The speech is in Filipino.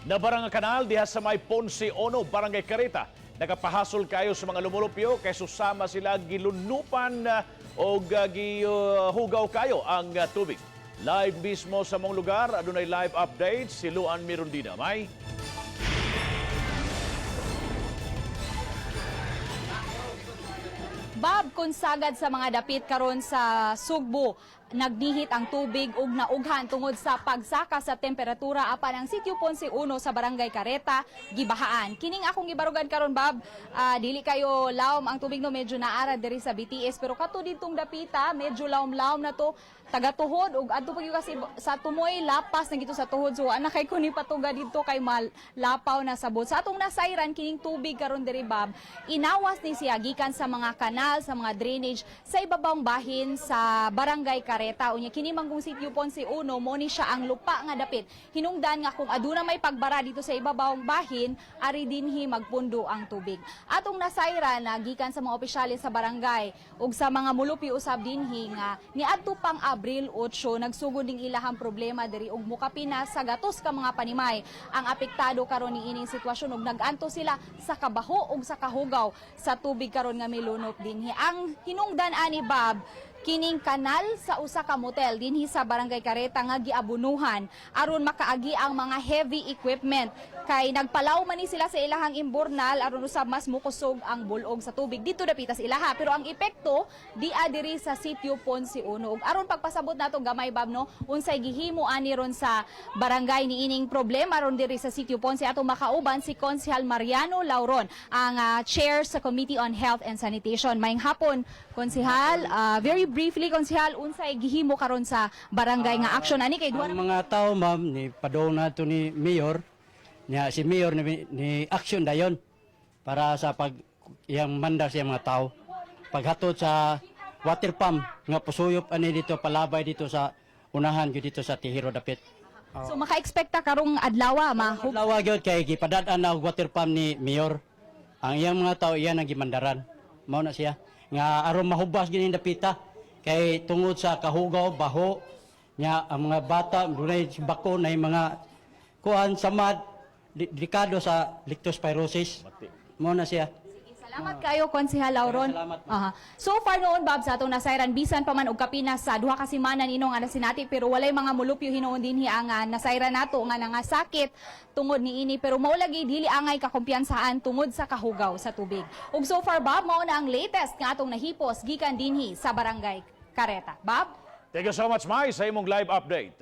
Nabarang ang kanal diha sa may Ponce Ono, Barangay Careta. Nakapahasol kayo sa mga lumulupyo kay susama sila gilunupan o gihugaw kayo ang tubig. Live mismo sa mong lugar, adunay live updates si Luan Mirundina. May Bob, konsagad sa mga dapit karon sa Sugbo, nagnihit ang tubig ug naughan tungod sa pagsaka sa temperatura apan ang sitio Ponce 1 sa Barangay Careta gibahaan. Kining akong gibarugan karon, Bob, dili kayo lawom ang tubig no, medyo naara diri sa BTS pero kato ditong dapita medyo lawom-lawom na to, taga-tuhod ug adto pa gyud kasi sa tumoy lapas na gito sa tuhod, so ana kay kuni patuga dito kay lapaw na sabot. Sa atong nasayran kining tubig karon diri, Bob, inawas ni siya gikan sa mga kanal, sa mga drainage sa ibabang bahin sa Barangay Careta. Unya kini manggong sitio Ponce 1 mo ni siya ang lupa nga dapit. Hinungdan nga kung aduna may pagbara dito sa ibabang bahin, ari dinhi magpundo ang tubig. Atong nasayran na gikan sa mga opisyales sa barangay ug sa mga mulupi usab dinhi nga niadto pang Abril 8 nagsugod ding ilahang problema diri ug mukapina sa gatos ka mga panimay ang apektado karon ni ining sitwasyon ug naganto sila sa kabaho ug sa kahugaw sa tubig karon nga milunok dinhi. Ang hinungdan ani, Bob, kining kanal sa usa ka motel dinhi sa Barangay Careta nga giabunuhan aron makaagi ang mga heavy equipment kay nagpalaw man ni sila sa ilahang imbornal aron usab mas mukusog ang bulog sa tubig dito dapita sa ilaha, pero ang epekto diri sa sitio Ponce 1 ug aron pagpasabot nato gamay, Bob, no, unsay gihimo ani ron sa barangay ni ining problema ron diri sa sitio Ponce ato makauban si Konsehal Mariano Lauron, ang chair sa Committee on Health and Sanitation. Mayong hapon, Konsehal. Very briefly, Konsehal, unsay gihimo karon sa barangay nga action ani kay duha ang mga tao, ma'am, ni padong nato ni Mayor niya, si Mayor ni action dayon para sa pag iyang manda sa mga tao paghatod sa water pump nga pusuyop ani dito palabay dito sa unahan gyud dito sa Tihiro dapit. So maka-expecta karong adlaw Lawa gyud kay gipadad-an na og water pump ni Mayor. Ang iyang mga tao iyan ang gimandaran. Mao na siya nga aron mahubas gini dapita kay tungod sa kahugaw baho nya ang mga bata dunay bako na mga kuan samad delikado sa leptospirosis. Mao na siya. Salamat kayo, Konsehal Lauron. Salamat. So far noon, Bob, sa atong nasayran bisan pa man og kapinas sa duha ka semana ninong ana sinati, pero walay mga mulupyo hinuon dinhi ang nasayran nato nga nangasakit tungod ni ini, pero mao lagi dili angay kakumpiyansahan tungod sa kahugaw sa tubig. Ug so far, Bob, mao na ang latest nga atong nahipos gikan dinhi sa Barangay Careta. Bob? thank you so much, Mai, sa imong live update.